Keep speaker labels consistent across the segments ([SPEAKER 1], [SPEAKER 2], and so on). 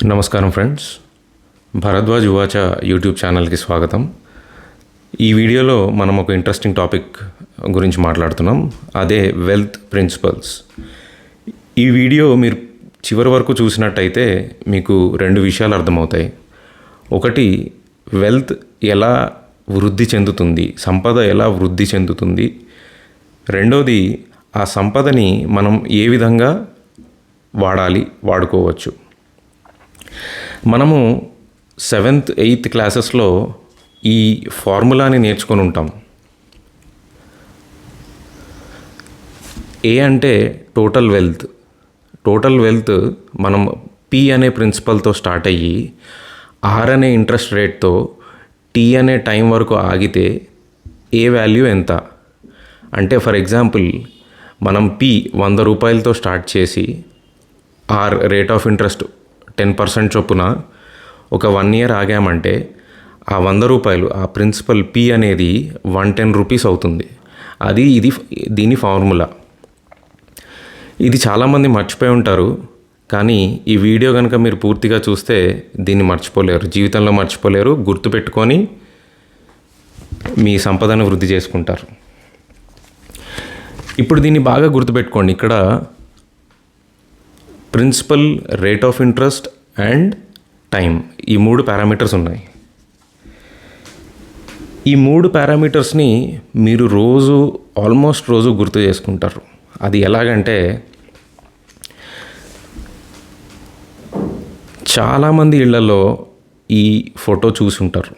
[SPEAKER 1] నమస్కారం friends, Bharadwaj యువాచ YouTube ఛానల్కి స్వాగతం. ఈ వీడియోలో మనం ఒక ఇంట్రెస్టింగ్ టాపిక్ గురించి మాట్లాడుతున్నాం, అదే వెల్త్ ప్రిన్సిపల్స్. ఈ వీడియో మీరు చివరి వరకు చూసినట్టయితే మీకు రెండు విషయాలు అర్థమవుతాయి. ఒకటి, వెల్త్ ఎలా వృద్ధి చెందుతుంది, సంపద ఎలా వృద్ధి చెందుతుంది. రెండోది, ఆ సంపదని మనం ఏ విధంగా వాడుకోవచ్చు. మనము 7th, 8th క్లాసెస్లో ఈ ఫార్ములాని నేర్చుకొని ఉంటాం. ఏ అంటే టోటల్ వెల్త్. టోటల్ వెల్త్ మనం పి అనే ప్రిన్సిపల్తో స్టార్ట్ అయ్యి ఆర్ అనే ఇంట్రెస్ట్ రేట్తో టీ అనే టైం వరకు ఆగితే ఏ వాల్యూ ఎంత అంటే, ఫర్ ఎగ్జాంపుల్ మనం పి 100 రూపాయలతో స్టార్ట్ చేసి ఆర్ రేట్ ఆఫ్ ఇంట్రెస్ట్ 10% చొప్పున ఒక 1 year ఆగామంటే ఆ 100 రూపాయలు, ఆ ప్రిన్సిపల్ పి అనేది 110 రూపీస్ అవుతుంది. దీని ఫార్ములా. ఇది చాలామంది మర్చిపోయి ఉంటారు, కానీ ఈ వీడియో కనుక మీరు పూర్తిగా చూస్తే దీన్ని మర్చిపోలేరు, జీవితంలో మర్చిపోలేరు. గుర్తుపెట్టుకొని మీ సంపదను వృద్ధి చేసుకుంటారు. ఇప్పుడు దీన్ని బాగా గుర్తుపెట్టుకోండి. ఇక్కడ principal, rate of interest and time, ఈ 3 పారామీటర్స్ ఉన్నాయి. ఈ 3 పారామీటర్స్ని మీరు ఆల్మోస్ట్ రోజు గుర్తు చేసుకుంటారు. అది ఎలాగంటే, చాలామంది ఇళ్లలో ఈ ఫోటో చూసుంటారు.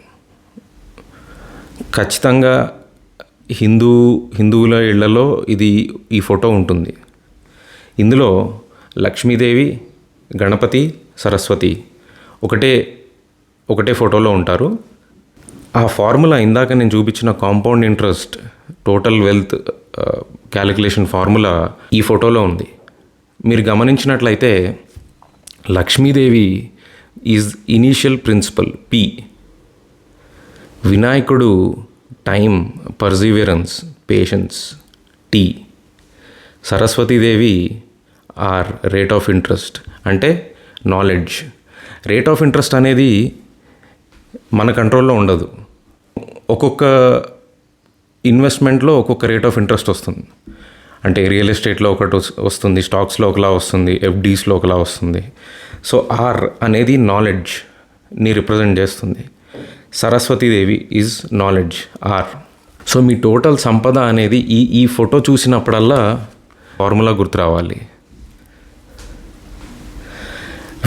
[SPEAKER 1] ఖచ్చితంగా హిందువుల ఇళ్లలో ఈ ఫోటో ఉంటుంది. ఇందులో లక్ష్మీదేవి, గణపతి, సరస్వతి ఒకటే ఫోటోలో ఉంటారు. ఆ ఫార్ములా ఇందాక నేను చూపించిన compound interest, total wealth calculation formula ఈ ఫోటోలో ఉంది. మీరు గమనించినట్లయితే Lakshmidevi is initial principal P, వినాయకుడు time, perseverance, patience T, Saraswatidevi R rate of interest అంటే నాలెడ్జ్. రేట్ ఆఫ్ ఇంట్రెస్ట్ అనేది మన కంట్రోల్లో ఉండదు. ఒక్కొక్క ఇన్వెస్ట్మెంట్లో ఒక్కొక్క రేట్ ఆఫ్ ఇంట్రెస్ట్ వస్తుంది. అంటే రియల్ ఎస్టేట్లో ఒకటి వస్తుంది, స్టాక్స్లో ఒకలా వస్తుంది, ఎఫ్డీస్లో ఒకలా వస్తుంది. సో ఆర్ అనేది నాలెడ్జ్ని రిప్రజెంట్ చేస్తుంది. Saraswati Devi is knowledge, R. So మీ టోటల్ సంపద అనేది ఈ ఫోటో చూసినప్పుడల్లా ఫార్ములా గుర్తు రావాలి.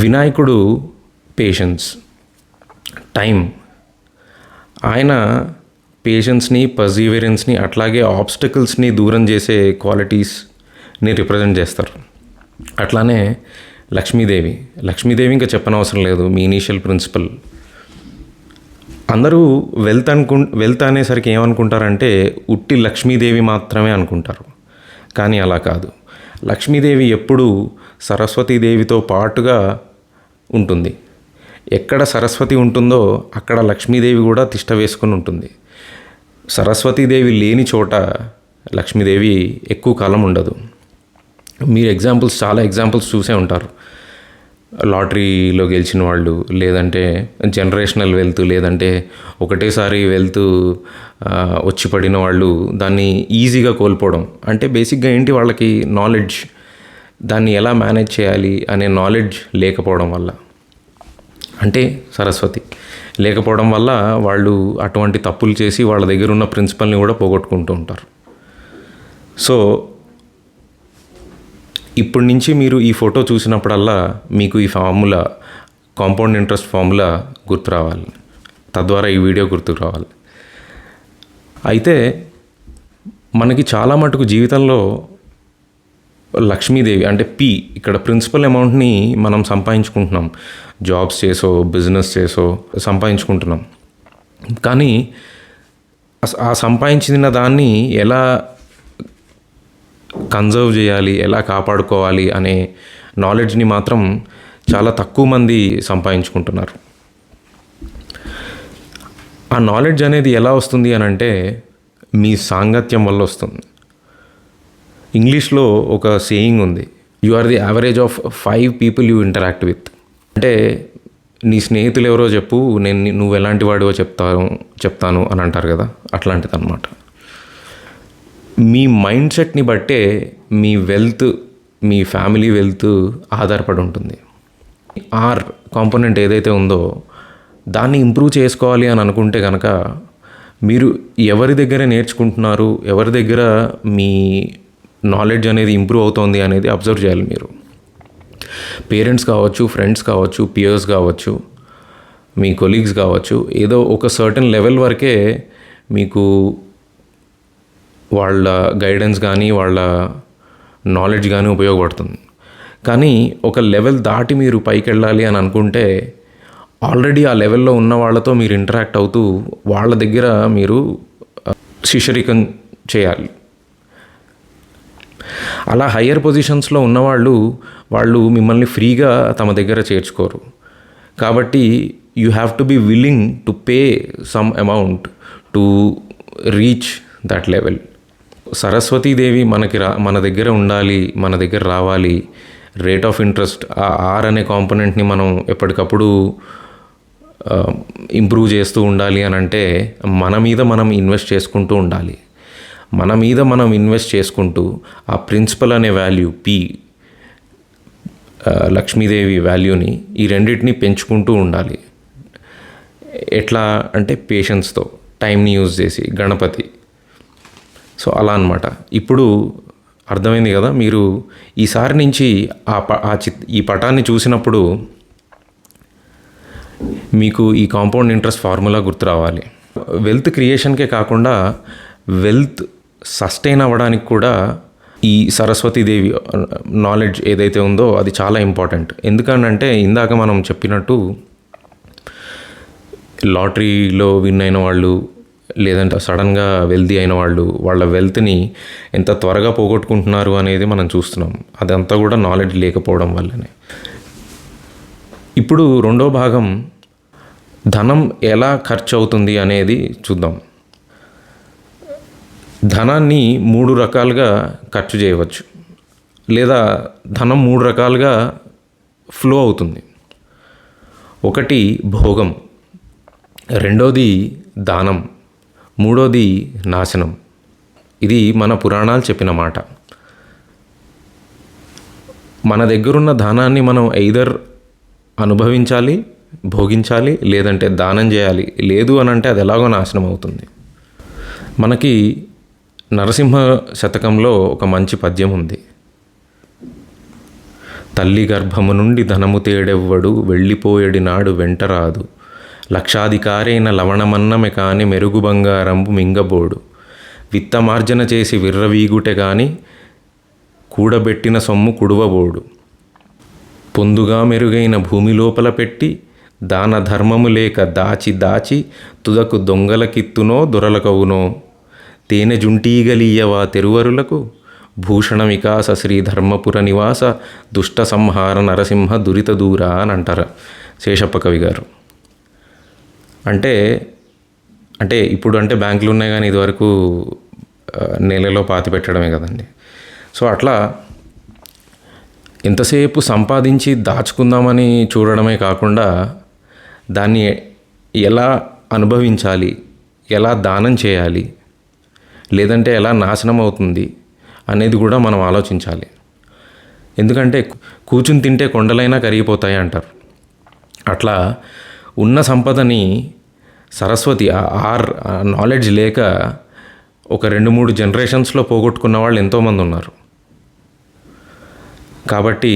[SPEAKER 1] వినాయకుడు పేషెన్స్, టైం. ఆయన పేషెన్స్ని, పర్సివియరెన్స్ని, అట్లాగే ఆబ్స్టకల్స్ని దూరం చేసే క్వాలిటీస్ని రిప్రజెంట్ చేస్తారు. అట్లానే లక్ష్మీదేవి ఇంకా చెప్పనవసరం లేదు, మీ ఇనీషియల్ ప్రిన్సిపల్. అందరూ వెల్త్ అనేసరికి ఏమనుకుంటారంటే ఉట్టి లక్ష్మీదేవి మాత్రమే అనుకుంటారు. కానీ అలా కాదు. లక్ష్మీదేవి ఎప్పుడూ సరస్వతీదేవితో పాటుగా ఉంటుంది. ఎక్కడ సరస్వతి ఉంటుందో అక్కడ లక్ష్మీదేవి కూడా తిష్ట వేసుకొని ఉంటుంది. సరస్వతీదేవి లేని చోట లక్ష్మీదేవి ఎక్కువ కాలం ఉండదు. మీరు చాలా ఎగ్జాంపుల్స్ చూసే ఉంటారు. లాటరీలో గెలిచిన వాళ్ళు, లేదంటే జనరేషనల్ వెల్త్, లేదంటే ఒకటేసారి వెల్త్ వచ్చి పడిన వాళ్ళు దాన్ని ఈజీగా కోల్పోవడం. అంటే బేసిక్గా ఏంటి, వాళ్ళకి నాలెడ్జ్, దాన్ని ఎలా మేనేజ్ చేయాలి అనే నాలెడ్జ్ లేకపోవడం వల్ల, అంటే సరస్వతి లేకపోవడం వల్ల వాళ్ళు అటువంటి తప్పులు చేసి వాళ్ళ దగ్గర ఉన్న ప్రిన్సిపల్ని కూడా పోగొట్టుకుంటూ ఉంటారు. సో ఇప్పటి నుంచి మీరు ఈ ఫోటో చూసినప్పుడల్లా మీకు ఈ ఫార్ములా, కాంపౌండ్ ఇంట్రెస్ట్ ఫార్ములా గుర్తు రావాలి. తద్వారా ఈ వీడియో గుర్తుకు రావాలి. అయితే మనకి చాలా మటుకు జీవితంలో లక్ష్మీదేవి అంటే పి, ఇక్కడ ప్రిన్సిపల్ అమౌంట్ని మనం సంపాదించుకుంటున్నాం. జాబ్స్ చేసో, బిజినెస్ చేసో సంపాదించుకుంటున్నాం. కానీ ఆ సంపాదించిన దాన్ని ఎలా కన్జర్వ్ చేయాలి, ఎలా కాపాడుకోవాలి అనే నాలెడ్జ్ని మాత్రం చాలా తక్కువ మంది సంపాదించుకుంటున్నారు. ఆ నాలెడ్జ్ అనేది ఎలా వస్తుంది అని అంటే మీ సాంగత్యం వల్ల వస్తుంది. ఇంగ్లీష్లో ఒక సేయింగ్ ఉంది, you are the average of 5 people you interact with. అంటే నీ స్నేహితులు ఎవరో చెప్పు, నువ్వు ఎలాంటి వాడివో చెప్తాను అని అంటారు కదా, అట్లాంటిది అనమాట. మీ మైండ్ సెట్ని బట్టే మీ వెల్త్, మీ ఫ్యామిలీ వెల్త్ ఆధారపడి ఉంటుంది. ఆర్ కాంపోనెంట్ ఏదైతే ఉందో దాన్ని ఇంప్రూవ్ చేసుకోవాలి అని అనుకుంటే కనుక మీరు ఎవరి దగ్గర నేర్చుకుంటున్నారు, ఎవరి దగ్గర మీ నాలెడ్జ్ అనేది ఇంప్రూవ్ అవుతోంది అనేది అబ్జర్వ్ చేయాలి మీరు. పేరెంట్స్ కావచ్చు, ఫ్రెండ్స్ కావచ్చు, పియర్స్ కావచ్చు, మీ కొలీగ్స్ కావచ్చు, ఏదో ఒక సర్టన్ లెవెల్ వరకే మీకు వాళ్ళ గైడెన్స్ కానీ వాళ్ళ నాలెడ్జ్ కానీ ఉపయోగపడుతుంది. కానీ ఒక లెవెల్ దాటి మీరు పైకి వెళ్ళాలి అని అనుకుంటే ఆల్రెడీ ఆ లెవెల్లో ఉన్న వాళ్ళతో మీరు ఇంటరాక్ట్ అవుతూ వాళ్ళ దగ్గర మీరు శిష్యరికం చేయాలి. అలా హయ్యర్ పొజిషన్స్లో ఉన్నవాళ్ళు మిమ్మల్ని ఫ్రీగా తమ దగ్గర చేర్చుకోరు. కాబట్టి you have to be willing to pay some amount to reach that level. Saraswati Devi మన దగ్గర ఉండాలి, మన దగ్గర రావాలి. రేట్ ఆఫ్ ఇంట్రెస్ట్, ఆ ఆర్ అనే కాంపోనెంట్ని మనం ఎప్పటికప్పుడు ఇంప్రూవ్ చేస్తూ ఉండాలి అని అంటే మన మీద మనం ఇన్వెస్ట్ చేసుకుంటూ ఉండాలి. మన మీద మనం ఇన్వెస్ట్ చేసుకుంటూ ఆ ప్రిన్సిపల్ అనే వాల్యూ పి, లక్ష్మీదేవి వాల్యూని, ఈ రెండింటిని పెంచుకుంటూ ఉండాలి. ఎట్లా అంటే పేషెన్స్తో, టైంని యూజ్ చేసి, గణపతి. సో అలా అన్నమాట. ఇప్పుడు అర్థమైంది కదా. మీరు ఈసారి నుంచి ఈ పటాన్ని చూసినప్పుడు మీకు ఈ కాంపౌండ్ ఇంట్రెస్ట్ ఫార్ములా గుర్తు రావాలి. వెల్త్ క్రియేషన్కే కాకుండా వెల్త్ సస్టైన్ అవ్వడానికి కూడా ఈ సరస్వతీదేవి నాలెడ్జ్ ఏదైతే ఉందో అది చాలా ఇంపార్టెంట్. ఎందుకంటే ఇందాక మనం చెప్పినట్టు లాటరీలో విన్ అయిన వాళ్ళు, లేదంటే సడన్గా వెల్తీ అయిన వాళ్ళ వెల్త్ని ఎంత త్వరగా పోగొట్టుకుంటున్నారు అనేది మనం చూస్తున్నాం. అదంతా కూడా నాలెడ్జ్ లేకపోవడం వల్లనే. ఇప్పుడు రెండో భాగం, ధనం ఎలా ఖర్చు అవుతుంది అనేది చూద్దాం. ధనాన్ని 3 రకాలుగా ఖర్చు చేయవచ్చు, లేదా ధనం 3 రకాలుగా ఫ్లో అవుతుంది. ఒకటి భోగం, రెండోది దానం, మూడోది నాశనం. ఇది మన పురాణాలు చెప్పిన మాట. మన దగ్గరున్న ధనాన్ని మనం ఎయిదర్ అనుభవించాలి, భోగించాలి, లేదంటే దానం చేయాలి. లేదు అని అంటే అది ఎలాగో నాశనం అవుతుంది. మనకి నరసింహ శతకంలో ఒక మంచి పద్యం ఉంది. తల్లి గర్భము నుండి ధనము తేడెవ్వడు, వెళ్ళిపోయేడి నాడు వెంటరాదు. లక్షాధికారైన లవణమన్నమె కాని మెరుగు బంగారంబు మింగబోడు. విత్తమార్జన చేసి విర్రవీగుటె గాని కూడబెట్టిన సొమ్ము కుడువబోడు. పొందుగా మెరుగైన భూమి లోపల పెట్టి దాన ధర్మము లేక దాచి దాచి తుదకు దొంగలకిత్తునో దొరలకవునో. తేనె జుంటీగలీయవా తెరువరులకు భూషణ వికాస శ్రీ ధర్మపుర నివాస దుష్ట సంహార నరసింహ దురిత దూర అని అంటారు శేషప్ప కవి గారు. అంటే ఇప్పుడు అంటే బ్యాంకులు ఉన్నాయి, కానీ ఇదివరకు నెలలో పాతి పెట్టడమే కదండి. సో అట్లా ఎంతసేపు సంపాదించి దాచుకుందామని చూడడమే కాకుండా దాన్ని ఎలా అనుభవించాలి, ఎలా దానం చేయాలి, లేదంటే ఎలా నాశనం అవుతుంది అనేది కూడా మనం ఆలోచించాలి. ఎందుకంటే కూర్చుని తింటే కొండలైనా కరిగిపోతాయి అంటారు. అట్లా ఉన్న సంపదని సరస్వతి ఆర్ నాలెడ్జ్ లేక ఒక 2-3 జనరేషన్స్లో పోగొట్టుకున్న వాళ్ళు ఎంతోమంది ఉన్నారు. కాబట్టి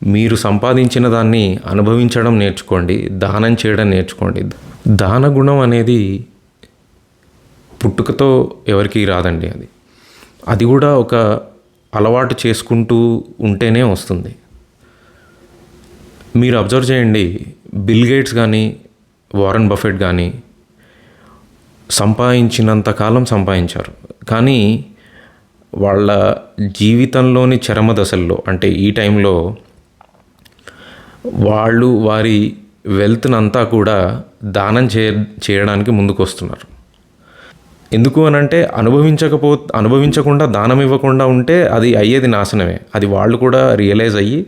[SPEAKER 1] మీరు సంపాదించిన దాన్ని అనుభవించడం నేర్చుకోండి, దానం చేయడం నేర్చుకోండి. దాన గుణం అనేది పుట్టుకతో ఎవరికి రాదండి. అది కూడా ఒక అలవాటు చేసుకుంటూ ఉంటేనే వస్తుంది. మీరు అబ్జర్వ్ చేయండి, బిల్ గేట్స్ కానీ వారెన్ బఫెట్ కానీ సంపాదించినంత కాలం సంపాదించారు, కానీ వాళ్ళ జీవితంలోని చరమ దశల్లో, అంటే ఈ టైంలో వాళ్ళు వారి వెల్త్నంతా కూడా దానం చేయడానికి ముందుకు వస్తున్నారు. ఎందుకు అనంటే అనుభవించకుండా దానం ఇవ్వకుండా ఉంటే అది అయ్యేది నాశనమే. అది వాళ్ళు కూడా రియలైజ్ అయ్యి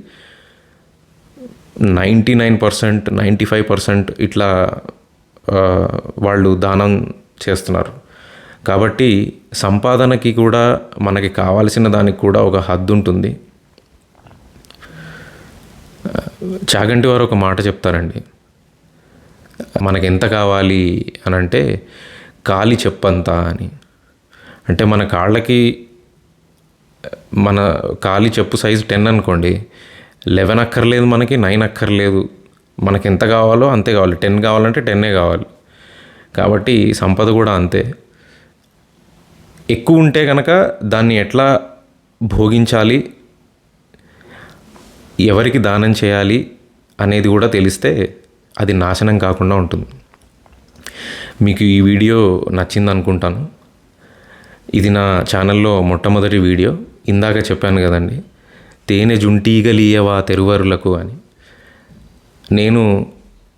[SPEAKER 1] 99%, 95% ఇట్లా వాళ్ళు దానం చేస్తున్నారు. కాబట్టి సంపాదనకి కూడా మనకి కావాల్సిన దానికి కూడా ఒక హద్దు ఉంటుంది. చాగంటి వారు ఒక మాట చెప్తారండి, మనకి ఎంత కావాలి అని అంటే కాలి చెప్పంతా అని. అంటే మన కాళ్ళకి, మన కాలి చెప్పు సైజు 10 అనుకోండి, 11 అక్కర్లేదు, మనకి 9 అక్కర్లేదు, మనకి ఎంత కావాలో అంతే కావాలి. 10 కావాలంటే 10 కావాలి. కాబట్టి సంపద కూడా అంతే. ఎక్కువ ఉంటే కనుక దాన్ని ఎట్లా భోగించాలి, ఎవరికి దానం చేయాలి అనేది కూడా తెలిస్తే అది నాశనం కాకుండా ఉంటుంది. మీకు ఈ వీడియో నచ్చింది అనుకుంటాను. ఇది నా ఛానల్లో మొట్టమొదటి వీడియో. ఇందాక చెప్పాను కదండి, తేనె జుంటీగలియవా తెరువరులకు అని. నేను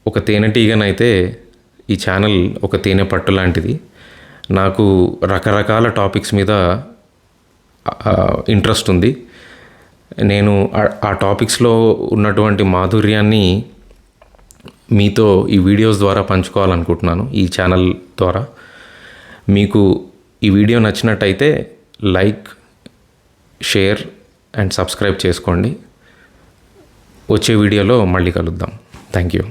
[SPEAKER 1] ఒక తేనెటీగనైతే ఈ ఛానల్ ఒక తేనె పట్టు లాంటిది. నాకు రకరకాల టాపిక్స్ మీద ఇంట్రెస్ట్ ఉంది. నేను ఆ టాపిక్స్లో ఉన్నటువంటి మాధుర్యాన్ని మీతో ఈ వీడియోస్ ద్వారా పంచుకోవాలనుకుంటున్నాను, ఈ ఛానల్ ద్వారా. మీకు ఈ వీడియో నచ్చినట్టయితే లైక్, షేర్ అండ్ సబ్స్క్రైబ్ చేసుకోండి. వచ్చే వీడియోలో మళ్ళీ కలుద్దాం. Thank you.